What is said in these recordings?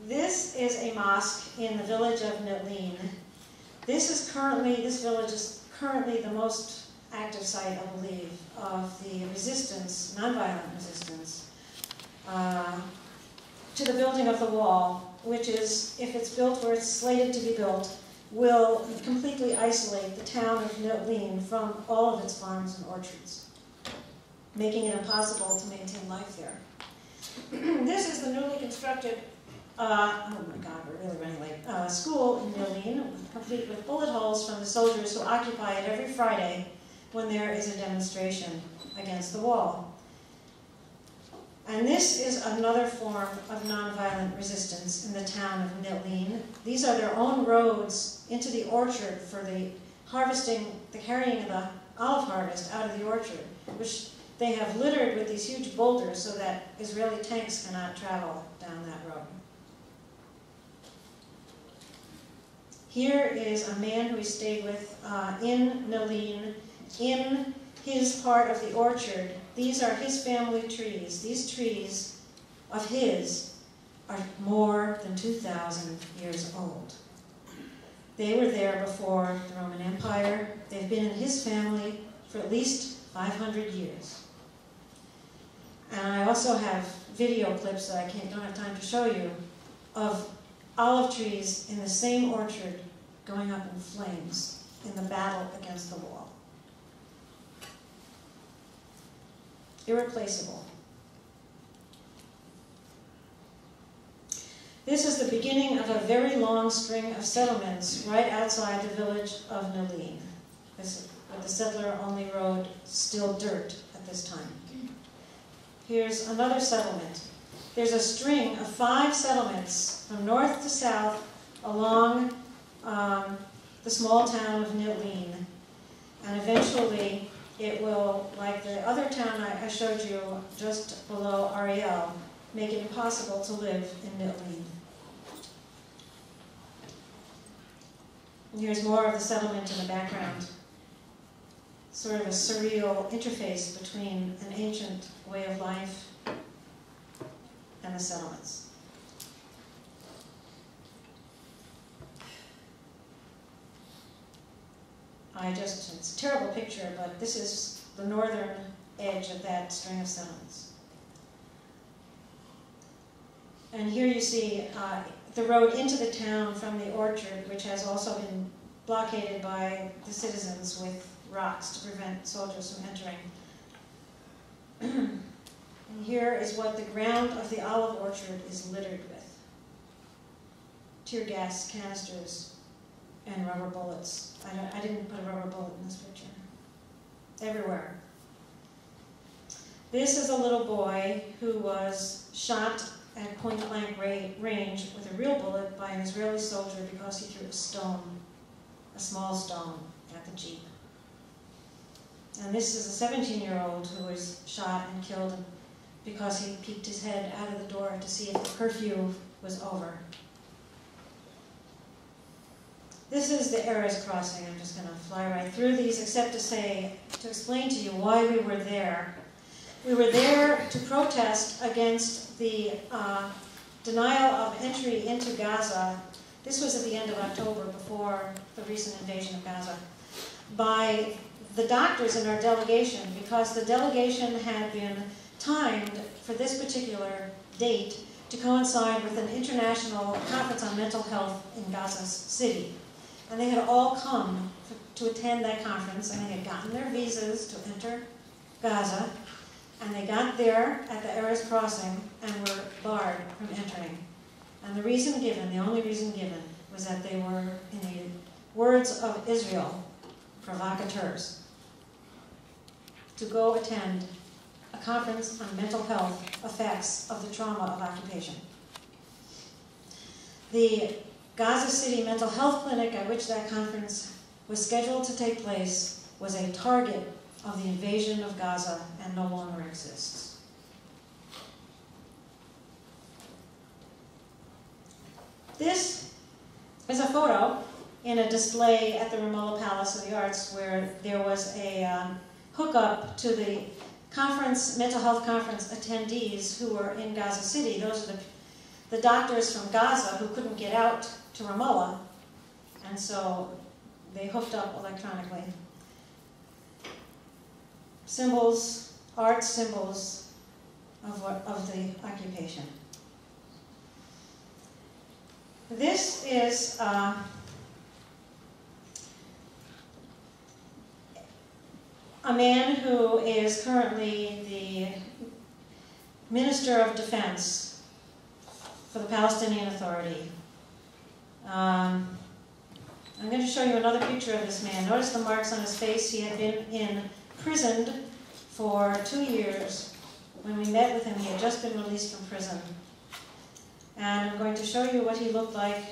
This is a mosque in the village of Belin. This village is currently the most active site, I believe, of the resistance, nonviolent resistance, to the building of the wall, which is, if it's built where it's slated to be built, will completely isolate the town of Belin from all of its farms and orchards, making it impossible to maintain life there. This is the newly constructed, oh my God, we're really running late, school in Belin, complete with bullet holes from the soldiers who occupy it every Friday when there is a demonstration against the wall. And this is another form of nonviolent resistance in the town of Belin. These are their own roads into the orchard for the harvesting, the carrying of the olive harvest out of the orchard, which they have littered with these huge boulders so that Israeli tanks cannot travel down that road. Here is a man who he stayed with in Belin, in his part of the orchard. These are his family trees. These trees of his are more than 2,000 years old. They were there before the Roman Empire. They've been in his family for at least 500 years. And I also have video clips that I don't have time to show you of olive trees in the same orchard going up in flames in the battle against the wall. Irreplaceable. This is the beginning of a very long string of settlements right outside the village of Belin. With the settler-only road still dirt at this time. Here's another settlement. There's a string of 5 settlements from north to south along the small town of Belin. And eventually it will, like the other town I showed you just below Ariel, make it impossible to live in Belin. Here's more of the settlement in the background. Sort of a surreal interface between an ancient way of life and the settlements. It's a terrible picture, but this is the northern edge of that string of settlements. And here you see the road into the town from the orchard, which has also been blockaded by the citizens with rocks to prevent soldiers from entering. And here is what the ground of the olive orchard is littered with. Tear gas canisters and rubber bullets. I didn't put a rubber bullet in this picture. Everywhere. This is a little boy who was shot at point-blank range with a real bullet by an Israeli soldier because he threw a small stone, at the Jeep. And this is a 17-year-old who was shot and killed because he peeked his head out of the door to see if the curfew was over. This is the Erez crossing. I'm just going to fly right through these, except to explain to you why we were there. We were there to protest against the denial of entry into Gaza. This was at the end of October, before the recent invasion of Gaza, by the doctors in our delegation, because the delegation had been timed for this particular date to coincide with an international conference on mental health in Gaza City. And they had all come to attend that conference, and they had gotten their visas to enter Gaza, and they got there at the Erez crossing and were barred from entering. And the reason given, the only reason given, was that they were, in the words of Israel, provocateurs, to go attend a conference on mental health effects of the trauma of occupation. The Gaza City mental health clinic at which that conference was scheduled to take place was a target of the invasion of Gaza and no longer exists. This is a photo in a display at the Ramallah Palace of the Arts where there was a hookup to the conference, mental health conference attendees who were in Gaza City. Those are the doctors from Gaza who couldn't get out to Ramallah, and so they hooked up electronically. Symbols, art symbols of the occupation. This is a man who is currently the Minister of Defense for the Palestinian Authority. I'm going to show you another picture of this man. Notice the marks on his face. He had been imprisoned for 2 years. When we met with him, he had just been released from prison. And I'm going to show you what he looked like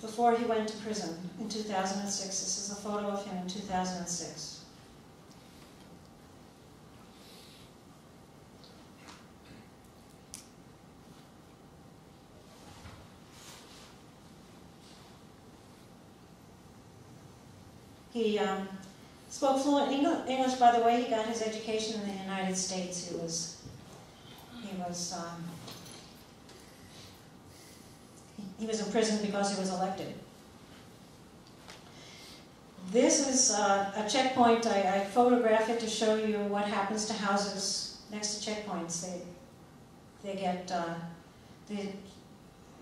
before he went to prison in 2006. This is a photo of him in 2006. He spoke fluent English, by the way. He got his education in the United States. He was in prison because he was elected. This is a checkpoint. I photograph it to show you what happens to houses next to checkpoints. The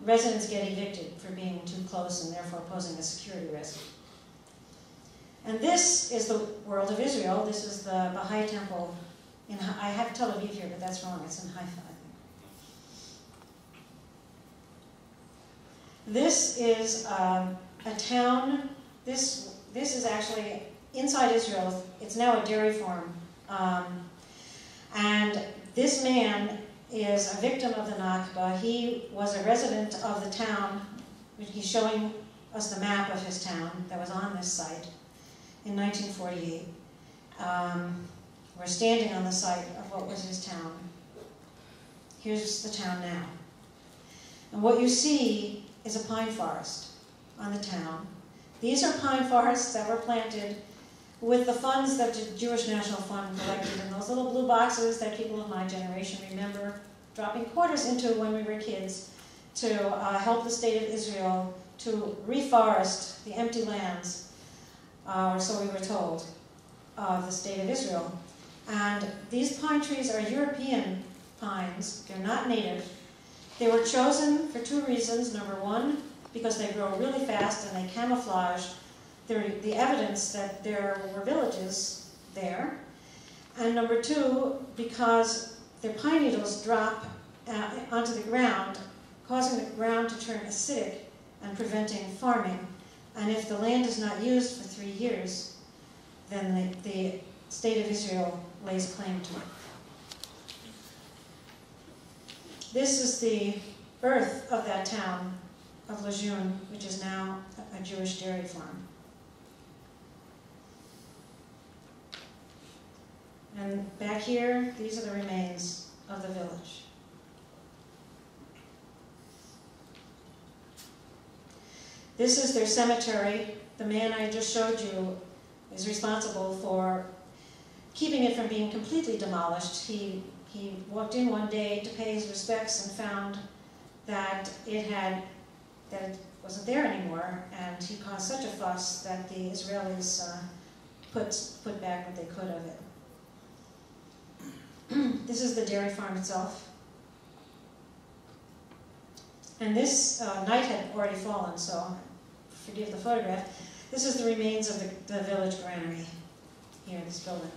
residents get evicted for being too close and therefore posing a security risk. And this is the world of Israel. This is the Baha'i temple. I have Tel Aviv here, but that's wrong. It's in Haifa, I think. This is a town. This is actually inside Israel. It's now a dairy farm. And this man is a victim of the Nakba. He was a resident of the town. He's showing us the map of his town that was on this site in 1948. We're standing on the site of what was his town. Here's the town now. And what you see is a pine forest on the town. These are pine forests that were planted with the funds that the Jewish National Fund collected in those little blue boxes that people of my generation remember dropping quarters into when we were kids to help the state of Israel to reforest the empty lands, or so we were told, of the state of Israel. And these pine trees are European pines. They're not native. They were chosen for two reasons. Number one, because they grow really fast and they camouflage the evidence that there were villages there. And number two, because their pine needles drop onto the ground, causing the ground to turn acidic and preventing farming. And if the land is not used for 3 years, then the state of Israel lays claim to it. This is the birth of that town of Lejeune, which is now a Jewish dairy farm. And back here, these are the remains of the village. This is their cemetery. The man I just showed you is responsible for keeping it from being completely demolished. He walked in one day to pay his respects and found that it wasn't there anymore, and he caused such a fuss that the Israelis put back what they could of it. This is the dairy farm itself. And this night had already fallen, so forgive the photograph. This is the remains of the village granary here in this building.